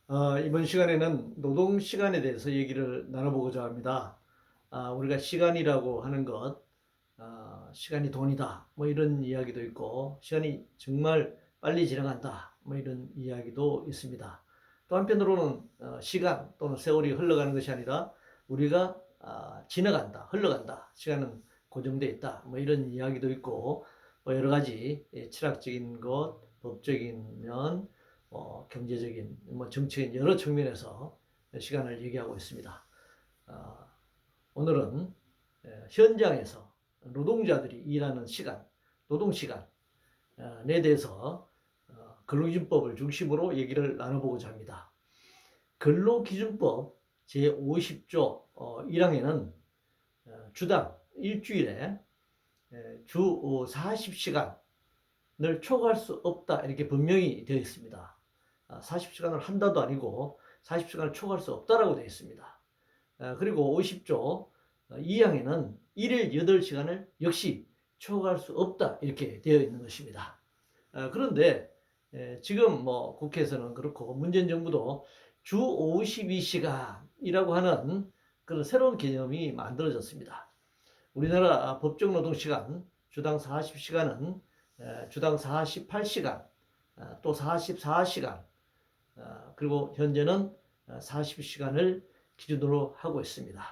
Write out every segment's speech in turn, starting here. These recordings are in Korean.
이번 시간에는 노동 시간에 대해서 얘기를 나눠보고자 합니다. 우리가 시간이라고 하는 것, 시간이 돈이다, 뭐 이런 이야기도 있고, 시간이 정말 빨리 지나간다, 뭐 이런 이야기도 있습니다. 또 한편으로는 시간 또는 세월이 흘러가는 것이 아니라 우리가 지나간다, 흘러간다, 시간은 고정되어 있다, 뭐 이런 이야기도 있고, 뭐 여러 가지 철학적인 것, 법적인 면, 경제적인, 뭐 정치적인 여러 측면에서 시간을 얘기하고 있습니다. 어, 오늘은 현장에서 노동자들이 일하는 시간, 노동 시간에 대해서 근로기준법을 중심으로 얘기를 나눠보고자 합니다. 근로기준법 제50조 1항에는 주당 일주일에 주 40시간을 초과할 수 없다 이렇게 분명히 되어 있습니다. 40시간을 한다도 아니고 40시간을 초과할 수 없다라고 되어 있습니다. 그리고 50조 2항에는 일일 8시간을 역시 초과할 수 없다 이렇게 되어 있는 것입니다. 그런데 지금 뭐 국회에서는 그렇고 문재인 정부도 주 52시간이라고 하는 그런 새로운 개념이 만들어졌습니다. 우리나라 법정 노동시간 주당 40시간은 주당 48시간, 또 44시간, 그리고 현재는 40시간을 기준으로 하고 있습니다.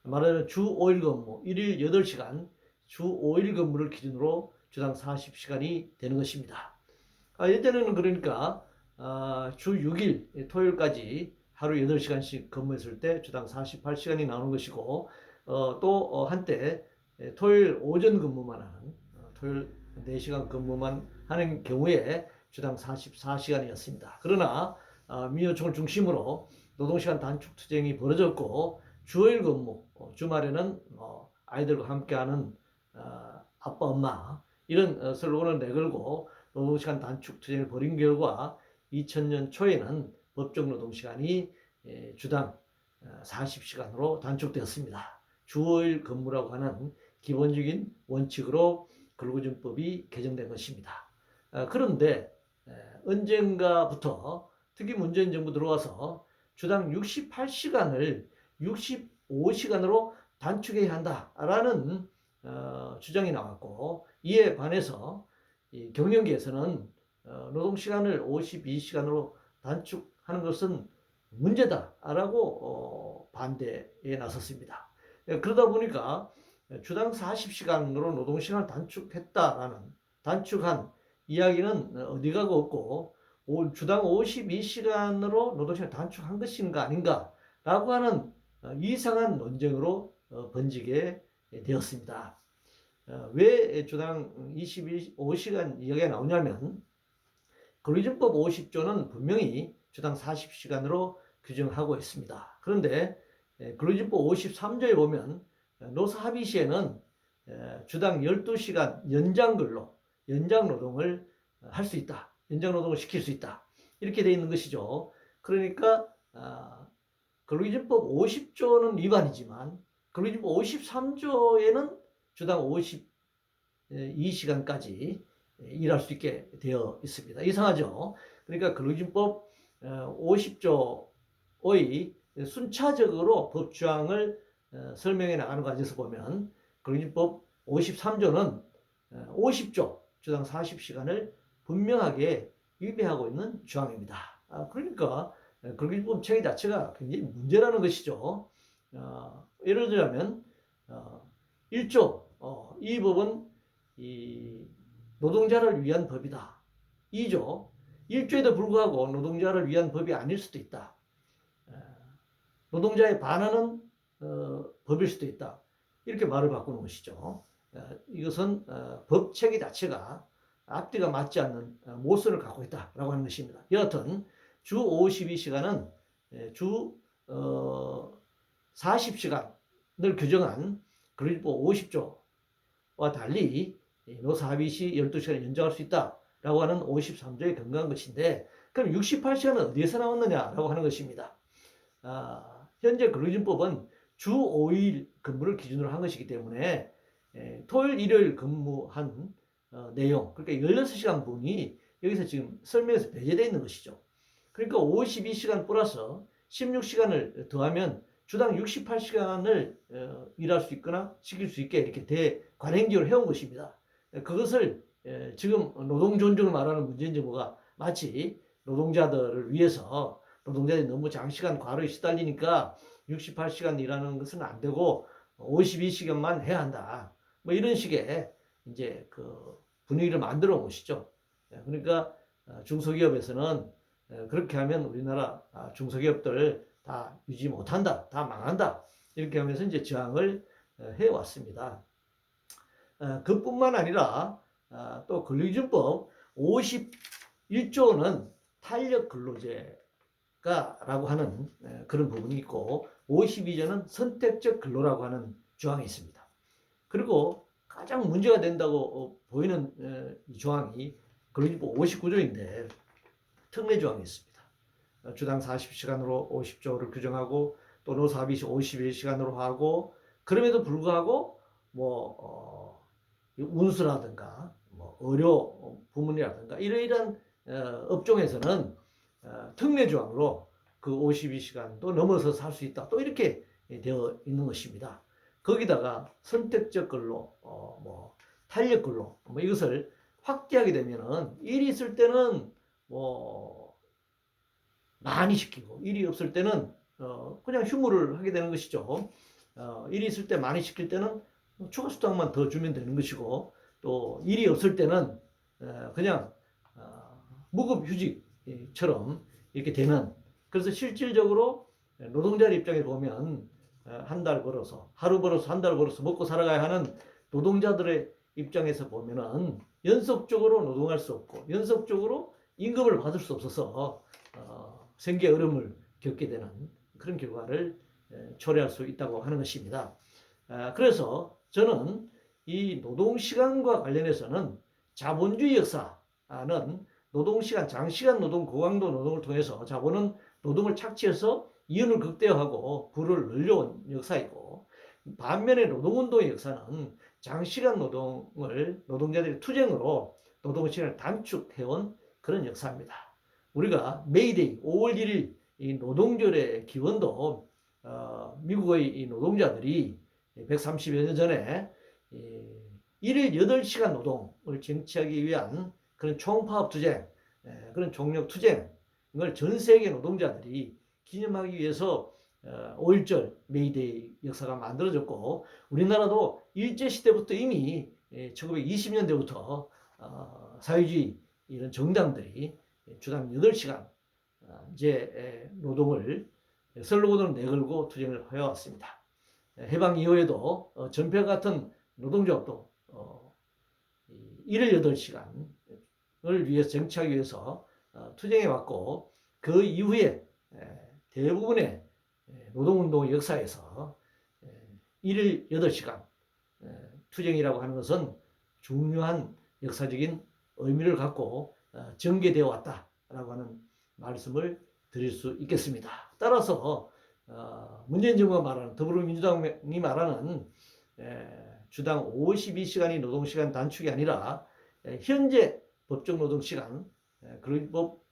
말하자면 주 5일 근무, 1일 8시간, 주 5일 근무를 기준으로 주당 40시간이 되는 것입니다. 예전에는 그러니까 주 6일 토요일까지 하루 8시간씩 근무했을 때 주당 48시간이 나오는 것이고 또 한때 토요일 오전 근무만 하는 토요일 4시간 근무만 하는 경우에 주당 44시간이었습니다. 그러나 민요총을 중심으로 노동시간 단축 투쟁이 벌어졌고 주일 근무, 주말에는 아이들과 함께하는 아빠, 엄마 이런 슬로건을 내걸고 노동시간 단축 투쟁을 벌인 결과 2000년 초에는 법정 노동시간이 주당 40시간으로 단축되었습니다. 주 5일 근무라고 하는 기본적인 원칙으로 근로기준법이 개정된 것입니다. 그런데 언젠가부터 특히 문재인 정부 들어와서 주당 68시간을 65시간으로 단축해야 한다라는 주장이 나왔고 이에 반해서 경영계에서는 노동시간을 52시간으로 단축하는 것은 문제다라고 반대에 나섰습니다. 그러다 보니까 주당 40시간으로 노동시간을 단축한 이야기는 어디 가고 없고 주당 52시간으로 노동시간을 단축한 것인가 아닌가라고 하는 이상한 논쟁으로 번지게 되었습니다. 왜 주당 25시간 이야기가 나오냐면 근로기준법 50조는 분명히 주당 40시간으로 규정하고 있습니다. 그런데 근로기준법 53조에 보면 노사 합의 시에는 주당 12시간 연장 노동을 할 수 있다. 연장 노동을 시킬 수 있다. 이렇게 되어 있는 것이죠. 그러니까 근로기준법 50조는 위반이지만 근로기준법 53조에는 주당 52시간까지 일할 수 있게 되어 있습니다. 이상하죠? 그러니까 근로기준법 50조의 순차적으로 법조항을 설명해 나가는 과정에서 보면 근로기준법 53조는 50조 주당 40시간을 분명하게 위배하고 있는 조항입니다. 그러니까 근로기준법 체계 자체가 굉장히 문제라는 것이죠. 예를 들자면 1조 이 법은 노동자를 위한 법이다. 2조 1조에도 불구하고 노동자를 위한 법이 아닐 수도 있다. 노동자에 반하는 법일 수도 있다. 이렇게 말을 바꾸는 것이죠. 이것은 법 체계 자체가 앞뒤가 맞지 않는 모순을 갖고 있다라고 하는 것입니다. 여하튼 주 52시간은 주 40시간을 규정한 근로기준법 50조와 달리 노사 합의 시 12시간 연장할 수 있다라고 하는 53조에 근거한 것인데 그럼 68시간은 어디에서 나왔느냐라고 하는 것입니다. 현재 근로기준법은 주 5일 근무를 기준으로 한 것이기 때문에 토요일, 일요일 근무한 내용, 그러니까 16시간 분이 여기서 지금 설명에서 배제되어 있는 것이죠. 그러니까 52시간 플러스 16시간을 더하면 주당 68시간을 일할 수 있거나 시킬 수 있게 이렇게 대관행적으로 해온 것입니다. 그것을 지금 노동 존중을 말하는 문재인 정부가 마치 노동자들을 위해서 노동자들이 너무 장시간 과로에 시달리니까 68시간 일하는 것은 안 되고 52시간만 해야 한다. 뭐 이런 식의 이제 그 분위기를 만들어 온 것이죠. 그러니까 중소기업에서는 그렇게 하면 우리나라 중소기업들 다 유지 못한다, 다 망한다. 이렇게 하면서 이제 저항을 해왔습니다. 그뿐만 아니라 또 근로기준법 51조는 탄력 근로제가라고 하는 그런 부분이 있고 52조는 선택적 근로라고 하는 조항이 있습니다. 그리고 가장 문제가 된다고 보이는 조항이 근로기준법 59조인데 특례 조항이 있습니다. 주당 40시간으로 50조를 규정하고 또 노사합의 51시간으로 하고 그럼에도 불구하고 운수라든가 의료 부문이라든가 이러이러한 업종에서는 특례 조항으로 그 52시간도 넘어서 살 수 있다. 또 이렇게 되어 있는 것입니다. 거기다가 선택적 근로, 탄력 근로 이것을 확대하게 되면은 일이 있을 때는 많이 시키고 일이 없을 때는 그냥 휴무를 하게 되는 것이죠. 일이 있을 때 많이 시킬 때는 추가 수당만 더 주면 되는 것이고 또 일이 없을 때는 그냥 무급휴직처럼 이렇게 되는 그래서 실질적으로 노동자 입장에 보면 한 달 벌어서 하루 벌어서 한 달 벌어서 먹고 살아가야 하는 노동자들의 입장에서 보면은 연속적으로 노동할 수 없고 연속적으로 임금을 받을 수 없어서 생계 어려움을 겪게 되는 그런 결과를 초래할 수 있다고 하는 것입니다. 그래서 저는 이 노동시간과 관련해서는 자본주의 역사는 노동시간, 장시간 노동, 고강도 노동을 통해서 자본은 노동을 착취해서 이윤을 극대화하고 부를 늘려온 역사이고 반면에 노동운동의 역사는 장시간 노동을 노동자들의 투쟁으로 노동시간을 단축해온 그런 역사입니다. 우리가 메이데이 5월 1일 이 노동절의 기원도 미국의 이 노동자들이 130여 년 전에 일일 8시간 노동을 쟁취하기 위한 그런 총파업 투쟁, 그런 종력 투쟁을 전 세계 노동자들이 기념하기 위해서 5.1절 메이데이 역사가 만들어졌고 우리나라도 일제시대부터 이미 1920년대부터 사회주의 이런 정당들이 주당 8시간 이제 노동을 슬로건으로 내걸고 투쟁을 해왔습니다. 해방 이후에도 전편 같은 노동조합도 일일 8시간을 위해서 쟁취하기 위해서 투쟁해왔고 그 이후에 대부분의 노동운동 역사에서 일일 8시간 투쟁이라고 하는 것은 중요한 역사적인 의미를 갖고 전개되어 왔다라고 하는 말씀을 드릴 수 있겠습니다. 따라서 문재인 정부가 말하는 더불어민주당이 말하는 주당 52시간이 노동시간 단축이 아니라 현재 법정 노동시간 근로기준법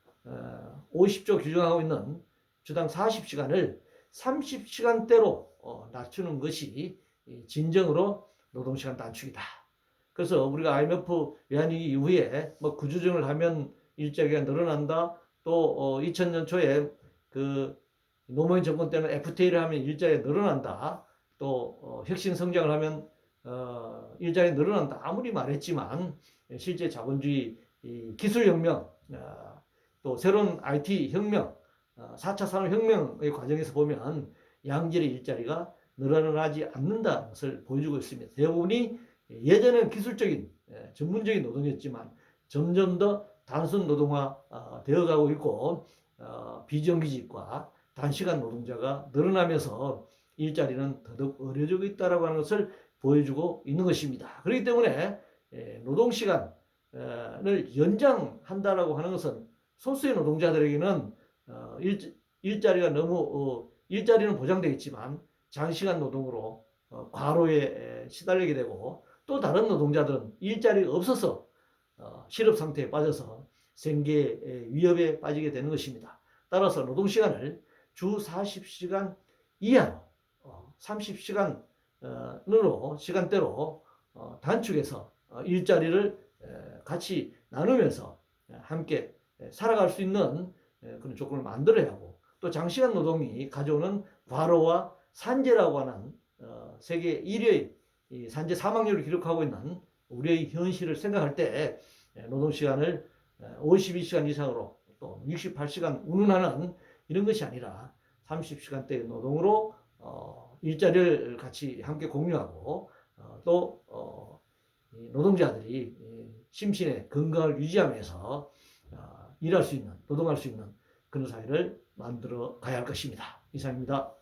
50조 규정하고 있는 주당 40시간을 30시간대로 낮추는 것이 진정으로 노동시간 단축이다. 그래서 우리가 IMF 외환위기 이후에 구조정을 하면 일자리가 늘어난다. 또 2000년 초에 그 노무현 정권 때는 FTA를 하면 일자리가 늘어난다. 또 혁신 성장을 하면 일자리가 늘어난다. 아무리 말했지만 실제 자본주의 기술혁명 또 새로운 IT 혁명 4차 산업혁명의 과정에서 보면 양질의 일자리가 늘어나지 않는다는 것을 보여주고 있습니다. 대부분이 예전에는 기술적인 전문적인 노동이었지만 점점 더 단순 노동화 되어가고 있고 비정규직과 단시간 노동자가 늘어나면서 일자리는 더더욱 어려지고 있다고 하는 것을 보여주고 있는 것입니다. 그렇기 때문에 노동시간을 연장한다라고 하는 것은 소수의 노동자들에게는 일자리가 너무 일자리는 보장되어 있지만 장시간 노동으로 과로에 시달리게 되고 또 다른 노동자들은 일자리가 없어서 실업 상태에 빠져서 생계 위협에 빠지게 되는 것입니다. 따라서 노동시간을 주 40시간 이하로 30시간으로 시간대로 단축해서 일자리를 같이 나누면서 함께 살아갈 수 있는 그런 조건을 만들어야 하고, 또 장시간 노동이 가져오는 과로와 산재라고 하는 세계 1위의 산재 사망률을 기록하고 있는 우리의 현실을 생각할 때 노동시간을 52시간 이상으로 또 68시간 운운하는 이런 것이 아니라 30시간대 노동으로 일자리를 같이 함께 공유하고 또 노동자들이 심신의 건강을 유지하면서 일할 수 있는, 노동할 수 있는 그런 사회를 만들어 가야 할 것입니다. 이상입니다.